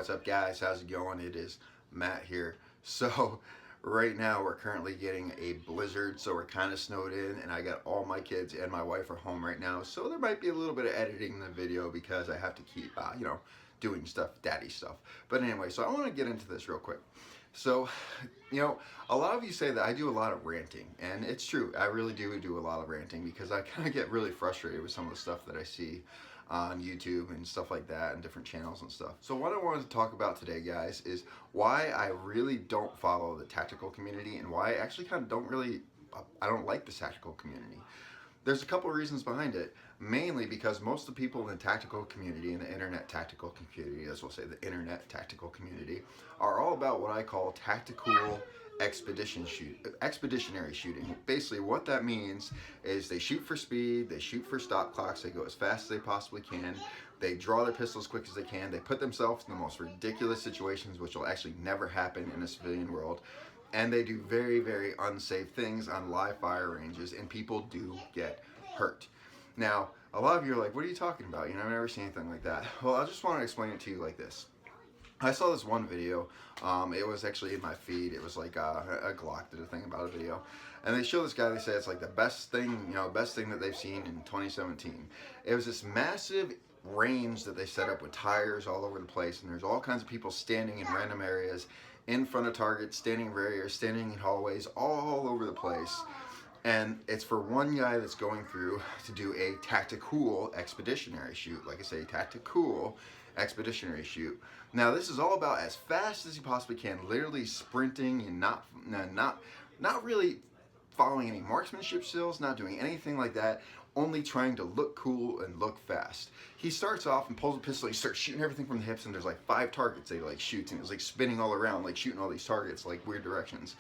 What's up, guys? How's it going? It is Matt here. So right now we're currently getting a blizzard, so we're kind of snowed in, and I got all my kids and my wife are home right now, so there might be a little bit of editing in the video because I have to keep doing stuff, daddy stuff. But anyway, so I want to get into this real quick. So, a lot of you say that I do a lot of ranting, and it's true. I really do a lot of ranting because I kind of get really frustrated with some of the stuff that I see on YouTube and stuff like that, and different channels and stuff. So what I wanted to talk about today, guys, is why I really don't follow the tactical community and why I actually kind of I don't like the tactical community. There's a couple of reasons behind it. Mainly because most of the people in the tactical community, in the internet tactical community, as we'll say, the internet tactical community, are all about what I call tactical expeditionary shooting. Basically, what that means is they shoot for speed, they shoot for stop clocks, they go as fast as they possibly can, they draw their pistol as quick as they can, they put themselves in the most ridiculous situations, which will actually never happen in a civilian world, and they do very, very unsafe things on live fire ranges, and people do get hurt. Now, a lot of you are like, what are you talking about? I've never seen anything like that. Well, I just want to explain it to you like this. I saw this one video, it was actually in my feed, it was like a Glock did a thing about a video, and they show this guy, they say it's like the best thing that they've seen in 2017. It was this massive range that they set up with tires all over the place, and there's all kinds of people standing in random areas, in front of targets, standing in barriers, standing in hallways, all over the place. And it's for one guy that's going through to do a tactical expeditionary shoot. Like I say, tactical expeditionary shoot. Now this is all about as fast as you possibly can, literally sprinting and not really following any marksmanship skills, not doing anything like that, only trying to look cool and look fast. He starts off and pulls a pistol, he starts shooting everything from the hips, and there's like 5 targets that he like shoots, and it's like spinning all around, like shooting all these targets like weird directions.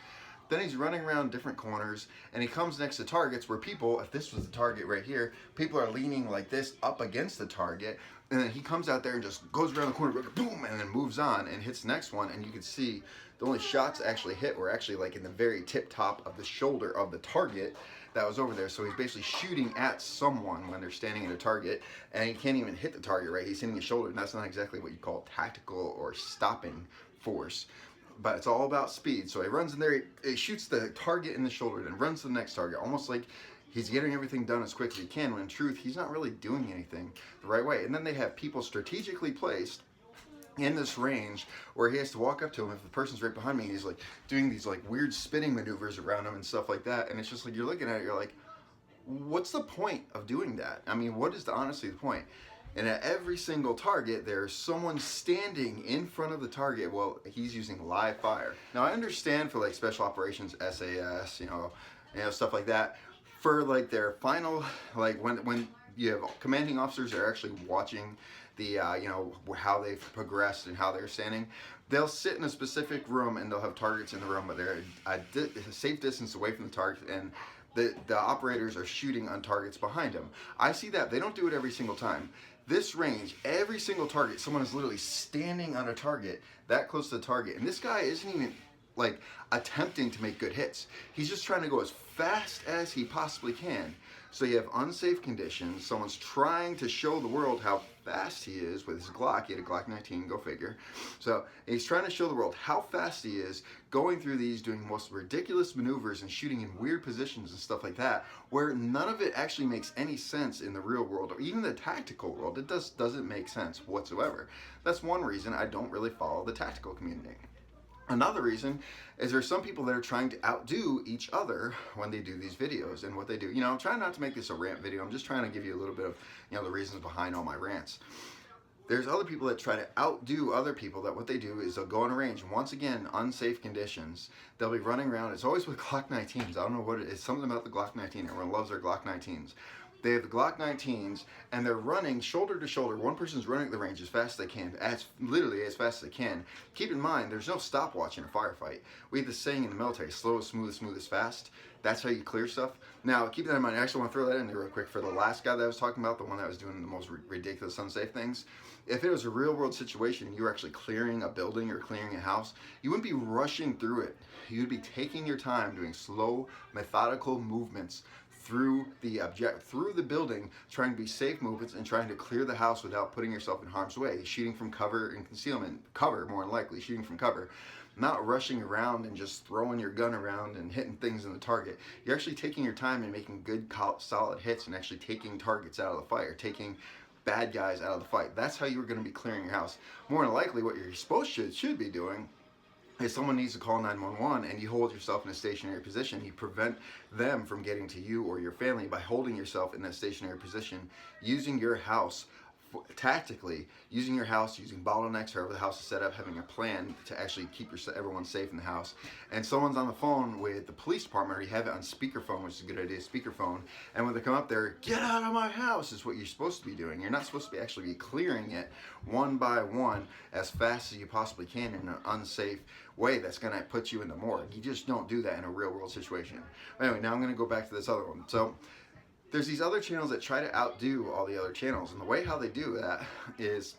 Then he's running around different corners, and he comes next to targets where people, if this was the target right here, people are leaning like this up against the target, and then he comes out there and just goes around the corner, boom, and then moves on and hits the next one, and you can see the only shots actually hit were actually like in the very tip top of the shoulder of the target that was over there. So he's basically shooting at someone when they're standing at a target, and he can't even hit the target, right? He's hitting his shoulder, and that's not exactly what you call tactical or stopping force. But it's all about speed. So he runs in there, he shoots the target in the shoulder, then runs to the next target, almost like he's getting everything done as quick as he can, when in truth, he's not really doing anything the right way. And then they have people strategically placed in this range where he has to walk up to him. If the person's right behind me, he's like doing these like weird spinning maneuvers around him and stuff like that. And it's just like, you're looking at it, you're like, what's the point of doing that? I mean, what is honestly the point? And at every single target, there's someone standing in front of the target. Well, he's using live fire. Now, I understand for like special operations, SAS, stuff like that. For like their final, like when you have commanding officers that are actually watching the, how they've progressed and how they're standing, they'll sit in a specific room and they'll have targets in the room, but they're a safe distance away from the target, and the operators are shooting on targets behind them. I see that. They don't do it every single time. This range, every single target, someone is literally standing on a target that close to the target. And this guy isn't even like attempting to make good hits. He's just trying to go as fast as he possibly can. So you have unsafe conditions. Someone's trying to show the world how fast he is with his Glock. He had a Glock 19, go figure. So he's trying to show the world how fast he is, going through these, doing most ridiculous maneuvers and shooting in weird positions and stuff like that, where none of it actually makes any sense in the real world, or even the tactical world. It doesn't make sense whatsoever. That's one reason I don't really follow the tactical community. Another reason is there's some people that are trying to outdo each other when they do these videos and what they do. I'm trying not to make this a rant video. I'm just trying to give you a little bit of, the reasons behind all my rants. There's other people that try to outdo other people, that what they do is they'll go on a range, once again, unsafe conditions. They'll be running around. It's always with Glock 19s. I don't know what it is. Something about the Glock 19. Everyone loves their Glock 19s. They have the Glock 19s, and they're running shoulder to shoulder. One person's running at the range as fast as they can, literally as fast as they can. Keep in mind, there's no stopwatch in a firefight. We have this saying in the military, slow is smooth, smooth is fast. That's how you clear stuff. Now, keep that in mind. I actually want to throw that in there real quick for the last guy that I was talking about, the one that was doing the most ridiculous unsafe things. If it was a real world situation, you were actually clearing a building or clearing a house, you wouldn't be rushing through it. You'd be taking your time, doing slow, methodical movements through the building, trying to be safe movements and trying to clear the house without putting yourself in harm's way, shooting from cover and concealment, cover more than likely, shooting from cover, not rushing around and just throwing your gun around and hitting things in the target. You're actually taking your time and making good solid hits and actually taking targets out of the fire, taking bad guys out of the fight. That's how you're going to be clearing your house. More than likely what you're should be doing if someone needs to call 911 and you hold yourself in a stationary position, you prevent them from getting to you or your family by holding yourself in that stationary position, using your house tactically, using your house, using bottlenecks, however the house is set up, having a plan to actually keep everyone safe in the house. And someone's on the phone with the police department, or you have it on speakerphone, which is a good idea, speakerphone, and when they come up there, get out of my house is what you're supposed to be doing. You're not supposed to actually be clearing it one by one as fast as you possibly can in an unsafe way that's going to put you in the morgue. You just don't do that in a real world situation. Anyway, now I'm going to go back to this other one. So there's these other channels that try to outdo all the other channels, and the way how they do that is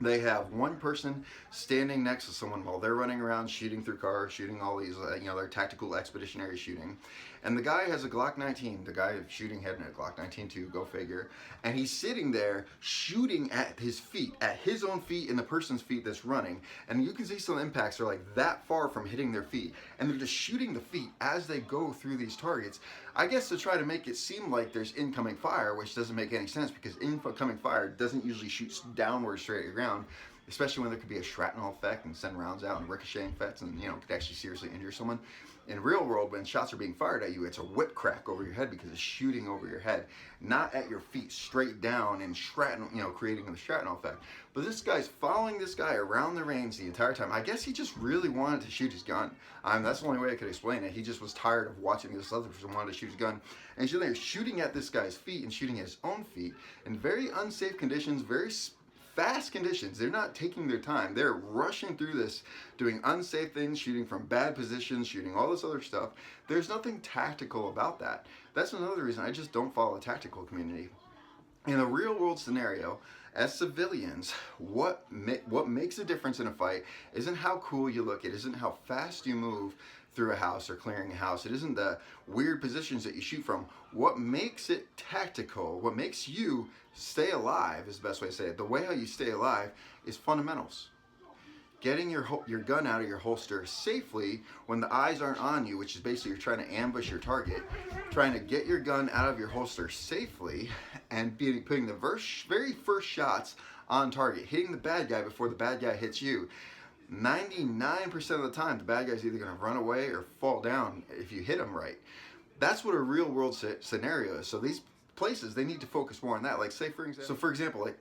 they have one person standing next to someone while they're running around shooting through cars, shooting all these, their tactical expeditionary shooting. And the guy has a Glock 19. The guy shooting had a Glock 19 too, go figure. And he's sitting there shooting at his feet, at his own feet and the person's feet that's running. And you can see some impacts are like that far from hitting their feet. And they're just shooting the feet as they go through these targets. I guess to try to make it seem like there's incoming fire, which doesn't make any sense because incoming fire doesn't usually shoot downward straight at your ground, especially when there could be a shrapnel effect and send rounds out and ricocheting effects and could actually seriously injure someone. In real world, when shots are being fired at you, it's a whip crack over your head because it's shooting over your head, not at your feet, straight down and shrapnel, creating the shrapnel effect. But this guy's following this guy around the range the entire time. I guess he just really wanted to shoot his gun. That's the only way I could explain it. He just was tired of watching this other person wanted to shoot his gun. And he's there shooting at this guy's feet and shooting at his own feet in very unsafe conditions, very fast conditions. They're not taking their time. They're rushing through this, doing unsafe things, shooting from bad positions, shooting all this other stuff. There's nothing tactical about that. That's another reason I just don't follow the tactical community. In a real world scenario, as civilians, what makes a difference in a fight isn't how cool you look. It isn't how fast you move through a house or clearing a house. It isn't the weird positions that you shoot from. What makes it tactical, what makes you stay alive is the best way to say it. The way how you stay alive is fundamentals. Getting your gun out of your holster safely when the eyes aren't on you, which is basically you're trying to ambush your target, trying to get your gun out of your holster safely and putting the very first shots on target, hitting the bad guy before the bad guy hits you. 99% of the time, the bad guy's either going to run away or fall down if you hit him right. That's what a real world scenario is. So these places, they need to focus more on that. Like, say for example, like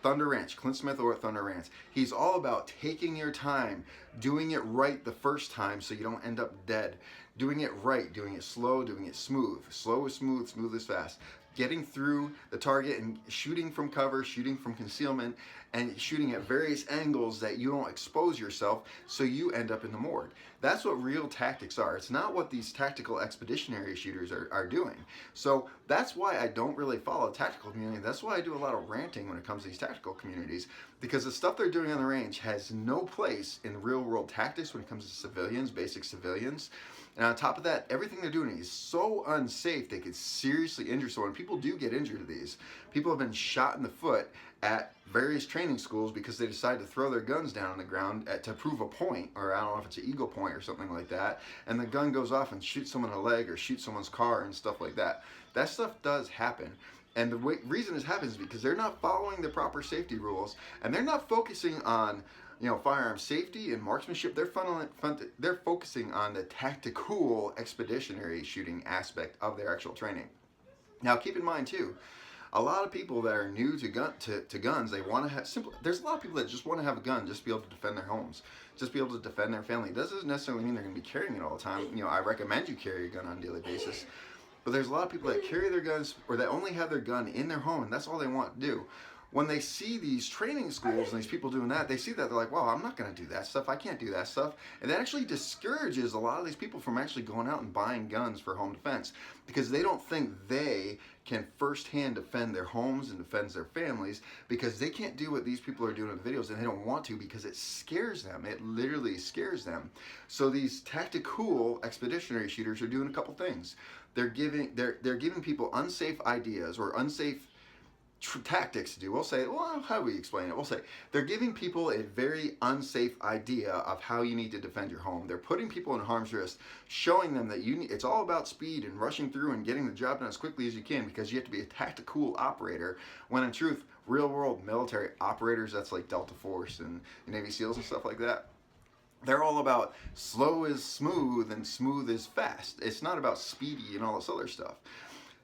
Thunder Ranch, Clint Smith over at Thunder Ranch, he's all about taking your time, doing it right the first time so you don't end up dead. Doing it right, doing it slow, doing it smooth. Slow is smooth, smooth is fast. Getting through the target and shooting from cover, shooting from concealment, and shooting at various angles that you don't expose yourself so you end up in the morgue. That's what real tactics are. It's not what these tactical expeditionary shooters are doing. So that's why I don't really follow tactical community. That's why I do a lot of ranting when it comes to these tactical communities, because the stuff they're doing on the range has no place in real world tactics when it comes to civilians, basic civilians. And on top of that, everything they're doing is so unsafe they could seriously injure someone. People do get injured to these. People have been shot in the foot at various training schools because they decide to throw their guns down on the ground to prove a point, or I don't know if it's an eagle point or something like that, and the gun goes off and shoots someone in the leg or shoots someone's car and stuff like that. That stuff does happen. And the reason this happens is because they're not following the proper safety rules, and they're not focusing on firearm safety and marksmanship. They're focusing on the tactical expeditionary shooting aspect of their actual training. Now, keep in mind too, a lot of people that are new to guns, they want to have there's a lot of people that just want to have a gun just to be able to defend their homes, just be able to defend their family. It doesn't necessarily mean they're going to be carrying it all the time. I recommend you carry a gun on a daily basis. But there's a lot of people that carry their guns, or that only have their gun in their home, and that's all they want to do. when they see these training schools and these people doing that, they see that, they're like, well, I'm not going to do that stuff. I can't do that stuff. And that actually discourages a lot of these people from actually going out and buying guns for home defense, because they don't think they can firsthand defend their homes and defend their families, because they can't do what these people are doing in the videos, and they don't want to because it scares them. It literally scares them. So these tactical expeditionary shooters are doing a couple things. They're giving people unsafe ideas or unsafe tactics to do. We'll say, well, how do we explain it? We'll say they're giving people a very unsafe idea of how you need to defend your home. They're putting people in harm's risk, showing them that it's all about speed and rushing through and getting the job done as quickly as you can, because you have to be a tactical operator, when in truth, real world military operators, that's like Delta Force and Navy SEALs and stuff like that, they're all about slow is smooth and smooth is fast. It's not about speedy and all this other stuff.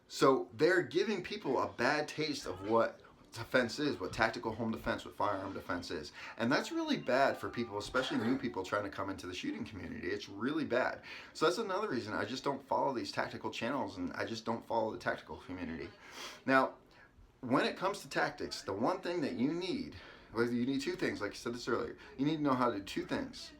So they're giving people a bad taste of what defense is, what tactical home defense, what firearm defense is. And that's really bad for people, especially new people trying to come into the shooting community. It's really bad. So that's another reason I just don't follow these tactical channels, and I just don't follow the tactical community. Now, when it comes to tactics, the one thing that you need, well, you need two things, like I said this earlier. You need to know how to do two things: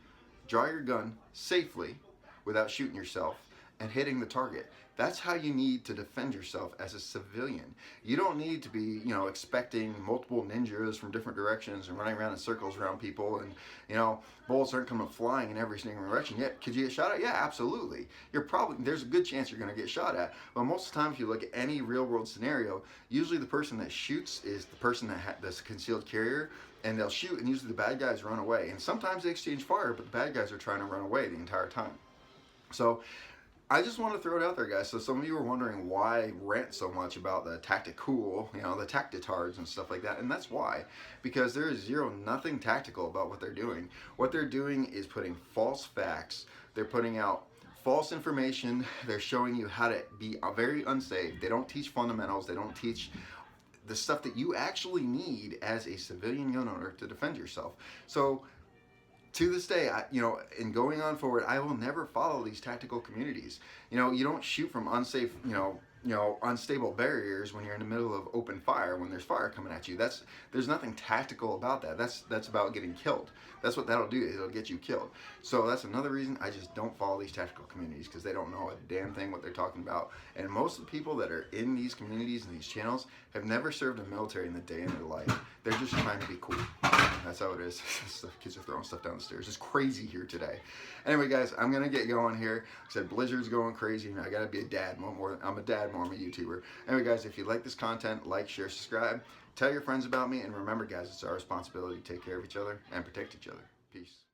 draw your gun safely without shooting yourself and hitting the target. That's how you need to defend yourself as a civilian. You don't need to be, expecting multiple ninjas from different directions and running around in circles around people, and, bullets aren't coming flying in every single direction. Yeah, could you get shot at? Yeah, absolutely. There's a good chance you're going to get shot at. But most of the time, if you look at any real world scenario, usually the person that shoots is the person that's a concealed carrier, and they'll shoot, and usually the bad guys run away. And sometimes they exchange fire, but the bad guys are trying to run away the entire time. So I just want to throw it out there, guys. So some of you are wondering why I rant so much about the tactical, the tactitards and stuff like that. And that's why. Because there is nothing tactical about what they're doing. What they're doing is putting false facts. They're putting out false information. They're showing you how to be very unsafe. They don't teach fundamentals. They don't teach the stuff that you actually need as a civilian gun owner to defend yourself. So to this day, in going on forward, I will never follow these tactical communities. You don't shoot from unsafe, unstable barriers when you're in the middle of open fire, when there's fire coming at you. There's nothing tactical about that. That's about getting killed. That's what that'll do. It'll get you killed. So that's another reason I just don't follow these tactical communities, because they don't know a damn thing what they're talking about. And most of the people that are in these communities and these channels have never served in the military in the day in their life. They're just trying to be cool. That's how it is. Kids are throwing stuff down the stairs. It's crazy here today. Anyway, guys, I'm gonna get going here. Like I said, Blizzard's going crazy. I gotta be a dad more. I'm a dad more. I'm a YouTuber. Anyway, guys, if you like this content, like, share, subscribe. Tell your friends about me, and remember, guys, it's our responsibility to take care of each other and protect each other. Peace.